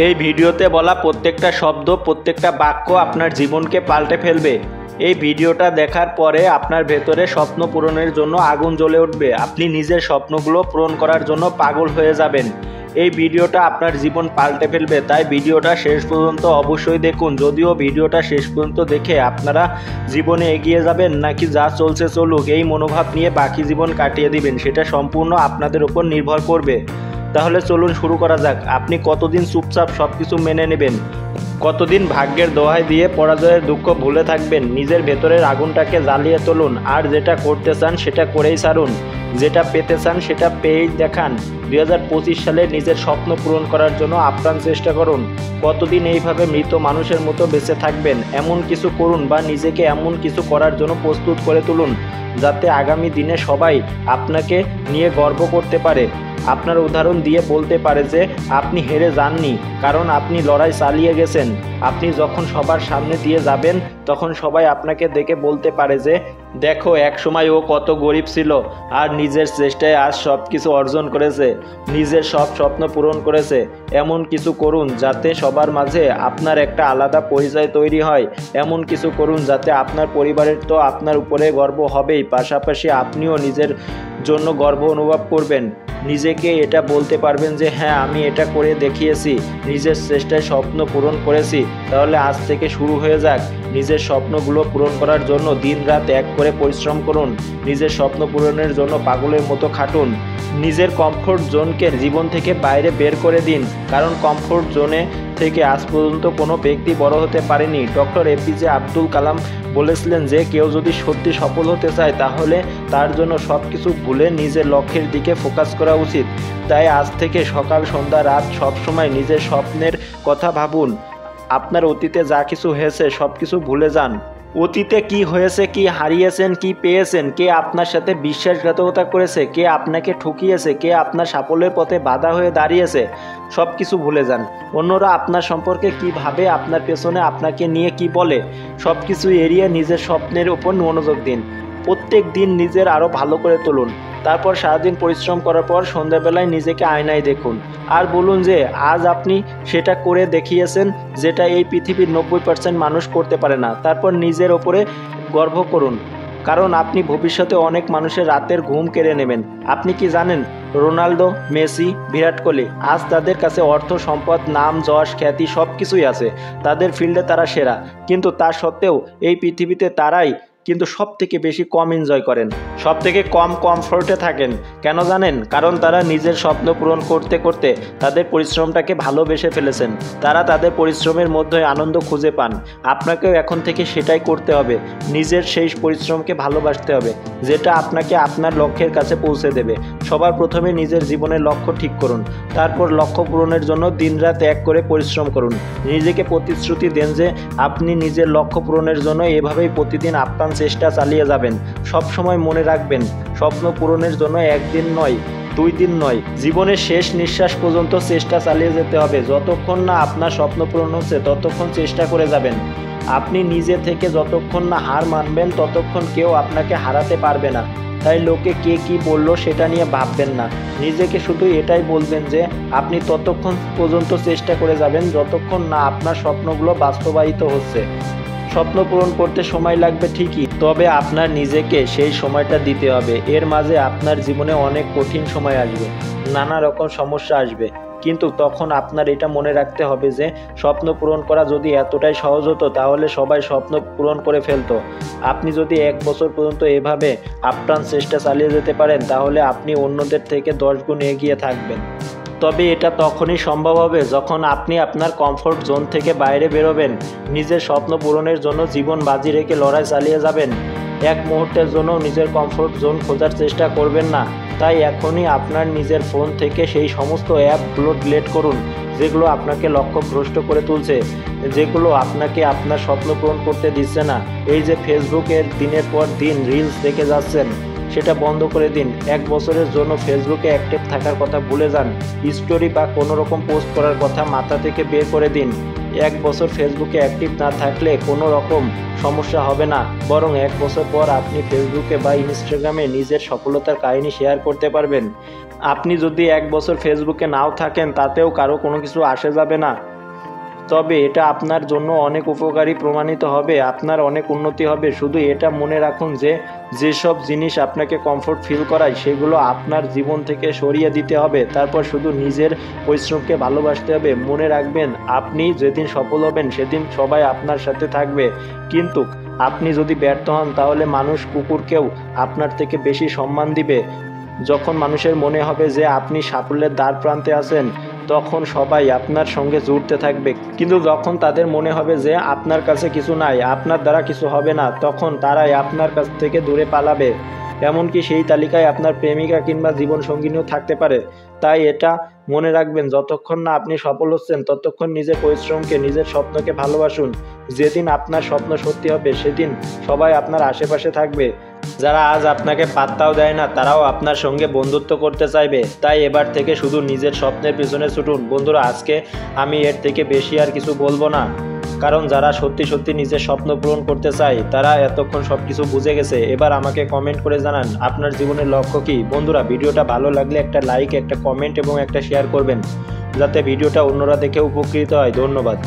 এই ভিডিওতে বলা প্রত্যেকটা শব্দ, প্রত্যেকটা বাক্য আপনার জীবনকে পাল্টে ফেলবে। এই ভিডিওটা দেখার পরে আপনার ভেতরে স্বপ্ন পূরণের জন্য আগুন জ্বলে উঠবে। আপনি নিজের স্বপ্নগুলো পূরণ করার জন্য পাগল হয়ে যাবেন। এই ভিডিওটা আপনার জীবন পাল্টে ফেলবে, তাই ভিডিওটা শেষ পর্যন্ত অবশ্যই দেখুন। যদিও ভিডিওটা শেষ পর্যন্ত দেখে আপনারা জীবনে এগিয়ে যাবেন নাকি যা চলছে চলুক এই মনোভাব নিয়ে বাকি জীবন কাটিয়ে দিবেন, সেটা সম্পূর্ণ আপনাদের উপর নির্ভর করবে। তাহলে চলুন শুরু করা যাক। আপনি কতদিন চুপচাপ সব কিছু মেনে নেবেন? কতদিন ভাগ্যের দোহাই দিয়ে পরাজয়ের দুঃখ ভুলে থাকবেন? নিজের ভেতরের আগুনটাকে জ্বালিয়ে তুলুন, আর যেটা করতে চান সেটা করেই ছাড়ুন। যেটা পেতে চান সেটা পেয়েই দেখান। 2025 সালে নিজের স্বপ্ন পূরণ করার জন্য আপ্রাণ চেষ্টা করুন। কতদিন এইভাবে মৃত মানুষের মতো বেঁচে থাকবেন? এমন কিছু করুন বা নিজেকে এমন কিছু করার জন্য প্রস্তুত করে তুলুন যাতে আগামী দিনে সবাই আপনাকে নিয়ে গর্ব করতে পারে। আপনার উদাহরণ দিয়ে বলতে পারে যে আপনি হেরে যাননি, কারণ আপনি লড়াই চালিয়ে গেছেন। আপনি যখন সবার সামনে দিয়ে যাবেন তখন সবাই আপনাকে দেখে বলতে পারে যে দেখো, এক সময় ও কত গরিব ছিল আর নিজের চেষ্টায় আজ সব কিছু অর্জন করেছে, নিজের সব স্বপ্ন পূরণ করেছে। এমন কিছু করুন যাতে সবার মাঝে আপনার একটা আলাদা পরিচয় তৈরি হয়। এমন কিছু করুন যাতে আপনার পরিবারের তো আপনার উপরে গর্ব হবেই, পাশাপাশি আপনিও নিজের জন্য গর্ব অনুভব করবেন। নিজেকে এটা বলতে পারবেন যে হ্যাঁ, আমি এটা করে দেখিয়েছি, নিজের চেষ্টায় স্বপ্ন পূরণ করেছি। তাহলে আজ থেকে শুরু হয়ে যাক। নিজের স্বপ্নগুলো পূরণ করার জন্য দিনরাত এক করে পরিশ্রম করুন। নিজের স্বপ্ন পূরণের জন্য পাগলের মতো খাটুন। নিজের কমফোর্ট জোনকে জীবন থেকে বাইরে বের করে দিন, কারণ কমফোর্ট জোনে থেকে আজ পর্যন্ত কোনো ব্যক্তি বড় হতে পারেনি। ডক্টর এপিজে আব্দুল কালাম বলেছিলেন যে কেউ যদি সত্যি সফল হতে চায় তাহলে তার জন্য সব কিছু ভুলে নিজের লক্ষ্যের দিকে ফোকাস করা উচিত। তাই আজ থেকে সকাল সন্ধ্যা রাত সবসময় নিজের স্বপ্নের কথা ভাবুন। আপনার অতীতে যা কিছু হয়েছে সব কিছু ভুলে যান। অতীতে কি হয়েছে, কি হারিয়েছেন, কি পেয়েছেন, কে আপনার সাথে বিশ্বাসঘাতকতা করেছে, কে আপনাকে ঠকিয়েছে, কে আপনার সাফল্যের পথে বাধা হয়ে দাঁড়িয়েছে, সব কিছু ভুলে যান। অন্যরা আপনার সম্পর্কে কি ভাবে, আপনার পেছনে আপনাকে নিয়ে কি বলে, সব কিছু এড়িয়ে নিজের স্বপ্নের উপর মনোযোগ দিন। প্রত্যেক দিন নিজের আরও ভালো করে তুলুন। তারপর সারাদিন পরিশ্রম করার পর সন্ধ্যাবেলায় নিজেকে আয়নায় দেখুন আর বলুন যে আজ আপনি সেটা করে দেখিয়েছেন যেটা এই পৃথিবীর 90% মানুষ করতে পারে না। তারপর নিজের ওপরে গর্ব করুন, কারণ আপনি ভবিষ্যতে অনেক মানুষের রাতের ঘুম কেড়ে নেবেন। আপনি কি জানেন, রোনাল্ডো, মেসি, বিরাট কোহলি আজ তাদের কাছে অর্থ, সম্পদ, নাম, যশ, খ্যাতি সব কিছুই আছে। তাদের ফিল্ডে তারা সেরা, কিন্তু তা সত্ত্বেও এই পৃথিবীতে তারাই কিন্তু সব থেকে বেশি কম এনজয় করেন, সব থেকে কম কমফোর্টে থাকেন। কেন জানেন? কারণ তারা নিজের স্বপ্ন পূরণ করতে করতে তাদের পরিশ্রমটাকে ভালোবেসে ফেলেছেন। তারা তাদের পরিশ্রমের মধ্যে আনন্দ খুঁজে পান। আপনাকেও এখন থেকে সেটাই করতে হবে। নিজের সেই পরিশ্রমকে ভালোবাসতে হবে যেটা আপনাকে আপনার লক্ষ্যের কাছে পৌঁছে দেবে। সবার প্রথমে নিজের জীবনের লক্ষ্য ঠিক করুন, তারপর লক্ষ্য পূরণের জন্য দিনরাত এক করে পরিশ্রম করুন। নিজেকে প্রতিশ্রুতি দেন যে আপনি নিজের লক্ষ্য পূরণের জন্য এভাবেই প্রতিদিন আপ্রাণ চেষ্টা চালিয়ে যাবেন। সব সময় মনে রাখবেন, স্বপ্ন পূরণের জন্য একদিন নয়, 2 দিন নয়, জীবনের শেষ নিঃশ্বাস পর্যন্ত চেষ্টা চালিয়ে যেতে হবে। যতক্ষণ না আপনার স্বপ্ন পূরণ হচ্ছে ততক্ষণ চেষ্টা করে যাবেন। আপনি নিজে থেকে যতক্ষণ না হার মানবেন ততক্ষণ কেউ আপনাকে হারাতে পারবে না। তাই লোকে কে কি বললো সেটা নিয়ে ভাববেন না। নিজেকে শুধু এটাই বলবেন যে আপনি ততক্ষণ পর্যন্ত চেষ্টা করে যাবেন যতক্ষণ না আপনার স্বপ্নগুলো বাস্তবায়িত হচ্ছে। স্বপ্ন পূরণ করতে সময় লাগবে ঠিকই, তবে আপনার নিজেকে সেই সময়টা দিতে হবে। এর মাঝে আপনার জীবনে অনেক কঠিন সময় আসবে, নানা রকম সমস্যা আসবে, কিন্তু তখন আপনার এটা মনে রাখতে হবে যে স্বপ্ন পূরণ করা যদি এতটাই সহজ হতো তাহলে সবাই স্বপ্ন পূরণ করে ফেলতো। আপনি যদি 1 বছর পর্যন্ত এভাবে আপ্রাণ চেষ্টা চালিয়ে যেতে পারেন তাহলে আপনি অন্যদের থেকে 10 গুণ এগিয়ে থাকবেন। তবে এটা তখনই সম্ভব হবে যখন আপনি আপনার কমফোর্ট জোন থেকে বাইরে বেরোবেন, নিজের স্বপ্ন পূরণের জন্য জীবন বাজি রেখে লড়াই চালিয়ে যাবেন। এক মুহূর্তের জন্য নিজের কমফোর্ট জোন খোঁজার চেষ্টা করবেন না। তাই এখনই আপনার নিজের ফোন থেকে সেই সমস্ত অ্যাপগুলো ডিলিট করুন যেগুলো আপনাকে লক্ষ্যভ্রষ্ট করে তুলছে, যেগুলো আপনাকে আপনার স্বপ্ন পূরণ করতে দিচ্ছে না। এই যে ফেসবুকের দিনের পর দিন রিলস দেখে যাচ্ছেন, সেটা বন্ধ করে দিন। 1 বছরের জন্য ফেসবুকে অ্যাক্টিভ থাকার কথা ভুলে যান। স্টোরি বা কোনো রকম পোস্ট করার কথা মাথা থেকে বের করে দিন। 1 বছর ফেসবুকে অ্যাক্টিভ না থাকলে কোনো রকম সমস্যা হবে না, বরং 1 বছর পর আপনি ফেসবুকে বা ইনস্টাগ্রামে নিজের সফলতার কাহিনী শেয়ার করতে পারবেন। আপনি যদি 1 বছর ফেসবুকে নাও থাকেন তাতেও কারো কোনো কিছু আসে যাবে না, তবে এটা আপনার জন্য অনেক উপকারী প্রমাণিত হবে, আপনার অনেক উন্নতি হবে। শুধু এটা মনে রাখুন যে যেসব জিনিস আপনাকে কমফোর্ট ফিল করায় সেগুলো আপনার জীবন থেকে সরিয়ে দিতে হবে। তারপর শুধু নিজের পরিশ্রমকে ভালোবাসতে হবে। মনে রাখবেন, আপনি যেদিন সফল হবেন সেদিন সবাই আপনার সাথে থাকবে, কিন্তু আপনি যদি ব্যর্থ হন তাহলে মানুষ কুকুরকেও আপনার থেকে বেশি সম্মান দিবে। যখন মানুষের মনে হবে যে আপনি সাফল্যের দ্বার প্রান্তে আছেন তখন সবাই আপনার সঙ্গে জুড়তে থাকবে, কিন্তু যখন তাদের মনে হবে যে আপনার কাছে কিছু নাই, আপনার দ্বারা কিছু হবে না, তখন তারাই আপনার কাছ থেকে দূরে পালাবে। এমনকি সেই তালিকায় আপনার প্রেমিকা কিংবা জীবনসঙ্গিনীও থাকতে পারে। তাই এটা মনে রাখবেন, যতক্ষণ না আপনি সফল হচ্ছেন ততক্ষণ নিজের পরিশ্রমকে, নিজের স্বপ্নকে ভালোবাসুন। যেদিন আপনার স্বপ্ন সত্যি হবে সেদিন সবাই আপনার আশেপাশে থাকবে। যারা আজ আপনাকে পাত্তাও দেয় না তারাও আপনার সঙ্গে বন্ধুত্ব করতে চাইবে। তাই এবার থেকে শুধু নিজের স্বপ্নের পিছনে ছুটুন। বন্ধুরা, আজকে আমি এর থেকে বেশি আর কিছু বলবো না, কারণ যারা সত্যি সত্যি নিজের স্বপ্ন পূরণ করতে চায় তারা এতক্ষণ সব কিছু বুঝে গেছে। এবার আমাকে কমেন্ট করে জানান আপনার জীবনের লক্ষ্য কী। বন্ধুরা, ভিডিওটা ভালো লাগলে একটা লাইক, একটা কমেন্ট এবং একটা শেয়ার করবেন, যাতে ভিডিওটা অন্যরা দেখে উপকৃত হয়। ধন্যবাদ।